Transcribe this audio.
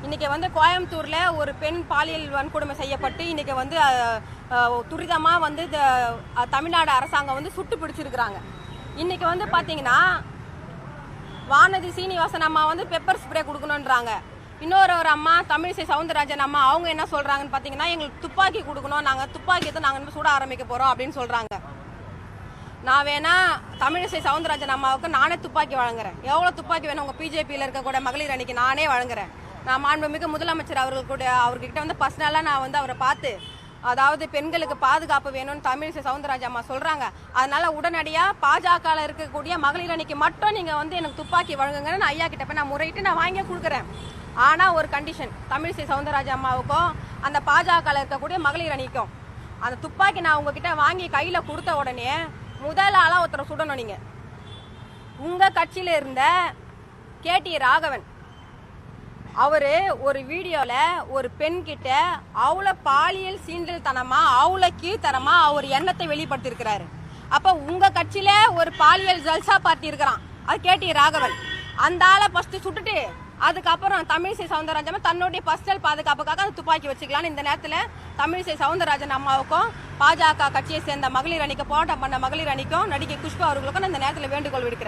இன்னைக்கு வந்து கோயம்புத்தூர்ல ஒரு பெண் பாலியல் வன்கொடுமை செய்யப்பட்டு இன்னைக்கு வந்து துரிதமா வந்து தமிழ்நாடு அரசாங்கம் வந்து சுட்டு பிடிச்சிருக்கிறாங்க. இன்னைக்கு வந்து பாத்தீங்கன்னா வானதி சீனிவாசன் அம்மா வந்து பெப்பர் ஸ்ப்ரே கொடுக்கணும்ன்றாங்க. இன்னொரு அம்மா தமிழிசை சவுந்தரராஜன் அம்மா அவங்க என்ன சொல்றாங்கன்னு பாத்தீங்கன்னா எங்களுக்கு துப்பாக்கி கொடுக்கணும், நாங்க துப்பாக்கியை நாங்க சுட ஆரம்பிக்க போறோம் அப்படின்னு சொல்றாங்க. நான் வேணா தமிழிசை சவுந்தரராஜன் அம்மாவுக்கு நானே துப்பாக்கி வழங்குறேன். எவ்வளவு துப்பாக்கி வேணும் உங்க பிஜேபியில இருக்கக்கூடிய மகளிர் அணிக்கு நானே வழங்குறேன். நான் மாண்புமிகு முதலமைச்சர் அவர்கிட்ட வந்து பர்சனலா நான் வந்து அவரை பார்த்து அதாவது பெண்களுக்கு பாதுகாப்பு வேணும்னு தமிழிசை சவுந்தரராஜன் அம்மா சொல்றாங்க. அதனால உடனடியா பாஜக இருக்கக்கூடிய மகளிர் அணிக்கு மட்டும் நீங்க வந்து எனக்கு துப்பாக்கி வழங்குங்கன்னு நான் ஐயா கிட்ட போய் நான் முறையிட்டு நான் வாங்கி கொடுக்குறேன். ஆனா ஒரு கண்டிஷன், தமிழிசை சவுந்தரராஜன் அம்மாவுக்கும் அந்த பாஜக இருக்கக்கூடிய மகளிர் அணிக்கும் அந்த துப்பாக்கி நான் உங்ககிட்ட வாங்கி கையில கொடுத்த உடனே முதல் ஆளா ஒருத்தரை சுடணும். நீங்க உங்க கட்சியில இருந்த கேடி ராகவன் அவரு ஒரு வீடியோல ஒரு பெண் கிட்ட அவ்வளோ பாலியல் சீண்டல் தனமா அவ்வளோ கீழ்த்தனமா அவர் எண்ணத்தை வெளிப்படுத்திருக்கிறாரு. அப்ப உங்க கட்சியில ஒரு பாலியல் ஜல்சா பார்ட்டி இருக்கிறான், அது கேடி ராகவன். அந்த ஆளை ஃபர்ஸ்ட் சுட்டுட்டு அதுக்கப்புறம் தமிழிசை சவுந்தரராஜன் தன்னுடைய பர்சனல் பாதுகாப்புக்காக அந்த துப்பாக்கி வச்சுக்கலான்னு இந்த நேரத்தில் தமிழிசை சவுந்தரராஜன் அம்மாவுக்கும் பாஜக கட்சியை சேர்ந்த மகளிர் அணிக்கு போராட்டம் பண்ண மகளிர் அணிக்கும் நடிகை குஷ்பு அவர்களுக்கும் இந்த நேரத்தில் வேண்டுகோள் விடுக்கிறேன்.